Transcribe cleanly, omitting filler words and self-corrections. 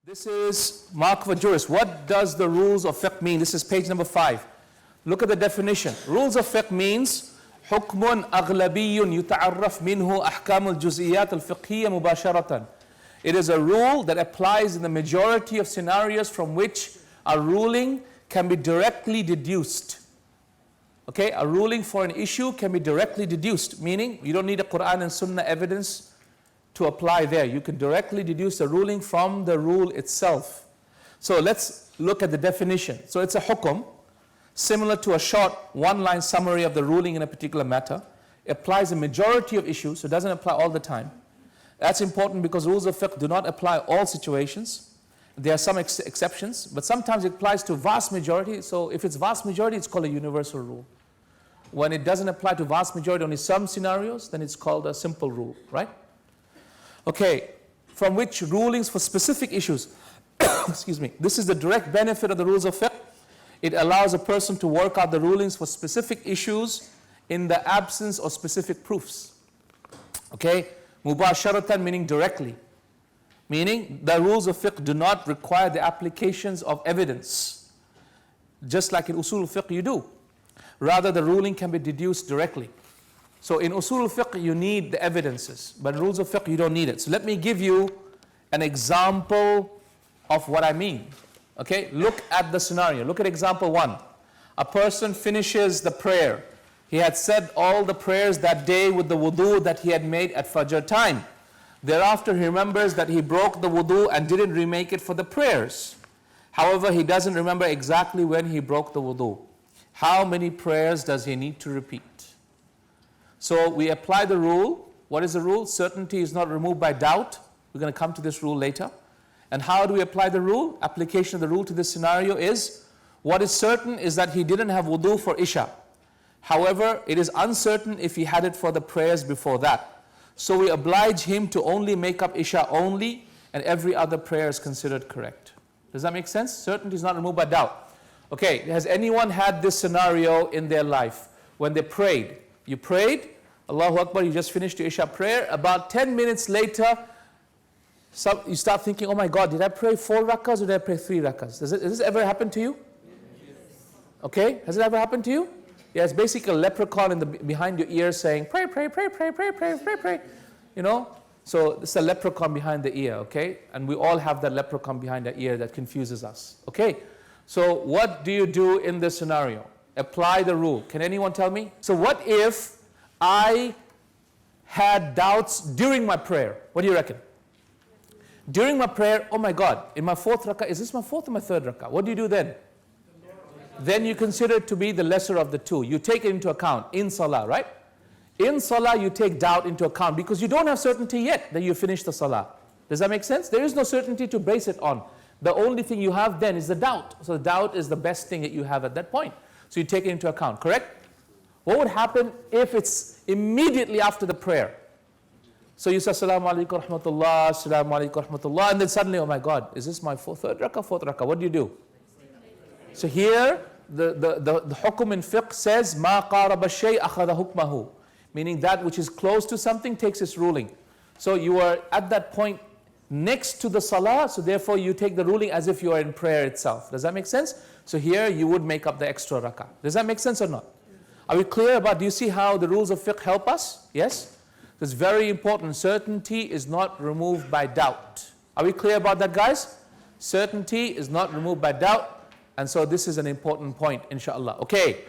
This is mark of a jurist. What does the rules of fiqh mean? This is page number 5. Look at the definition. Rules of fiqh means حكم أغلبي يتعرف منه أحكام الجزئيات الفقهية مباشرة. It is a rule that applies in the majority of scenarios from which a ruling can be directly deduced. Okay, a ruling for an issue can be directly deduced, meaning you don't need a Quran and Sunnah evidence to apply there. You can directly deduce the ruling from the rule itself. So let's look at the definition. So it's a hukum, similar to a short one-line summary of the ruling in a particular matter. It applies a majority of issues, so it doesn't apply all the time. That's important because rules of fiqh do not apply all situations. There are some exceptions, but sometimes it applies to vast majority. So if it's vast majority, it's called a universal rule. When it doesn't apply to vast majority, only some scenarios, then it's called a simple rule, right? Okay, from which rulings for specific issues, excuse me, this is the direct benefit of the rules of fiqh. It allows a person to work out the rulings for specific issues in the absence of specific proofs. Okay, mubasharatan meaning directly, meaning the rules of fiqh do not require the applications of evidence, just like in usul fiqh you do. Rather, the ruling can be deduced directly. So in usul fiqh you need the evidences, but in rules of fiqh you don't need it. So let me give you an example of what I mean. Okay, look at the scenario. Look at example 1. A person finishes the prayer. He had said all the prayers that day with the wudu that he had made at Fajr time. Thereafter he remembers that he broke the wudu and didn't remake it for the prayers. However, he doesn't remember exactly when he broke the wudu. How many prayers does he need to repeat? So we apply the rule. What is the rule? Certainty is not removed by doubt. We're going to come to this rule later. And how do we apply the rule? Application of the rule to this scenario is, what is certain is that he didn't have wudu for Isha. However, it is uncertain if he had it for the prayers before that. So we oblige him to only make up Isha only, and every other prayer is considered correct. Does that make sense? Certainty is not removed by doubt. Okay, has anyone had this scenario in their life? When they prayed, you prayed, Allahu Akbar, you just finished your Isha prayer. About 10 minutes later, you start thinking, oh my God, did I pray 4 rakas or did I pray 3 rakas? Has this ever happened to you? Okay, has it ever happened to you? Yeah, it's basically a leprechaun behind your ear saying, pray, pray, pray, pray, pray, pray, pray, pray. You know? So it's a leprechaun behind the ear, okay? And we all have that leprechaun behind the ear that confuses us, okay? So what do you do in this scenario? Apply the rule. Can anyone tell me? So what if I had doubts during my prayer? What do you reckon? During my prayer, oh my God, in my 4th rakah, is this my 4th or my 3rd rakah? What do you do then? Then you consider it to be the lesser of the two. You take it into account in salah, right? In salah, you take doubt into account because you don't have certainty yet that you finished the salah. Does that make sense? There is no certainty to base it on. The only thing you have then is the doubt. So the doubt is the best thing that you have at that point. So you take it into account, correct? What would happen if it's immediately after the prayer? So you say, Assalamu alaikum rahmatullah, Assalamu alaikum rahmatullah, and then suddenly, oh my God, is this my 3rd rakah, 4th rakah? What do you do? So here, the hukum in fiqh says, مَا قَارَبَ الشَّيْء أَخَذَ حُكْمَهُ, meaning that which is close to something takes its ruling. So you are at that point next to the salah, so therefore you take the ruling as if you are in prayer itself. Does that make sense? So here you would make up the extra rakah. Does that make sense or not? Are we clear about, do you see how the rules of fiqh help us? Yes? It's very important. Certainty is not removed by doubt. Are we clear about that, guys? Certainty is not removed by doubt. And so this is an important point, inshallah. Okay.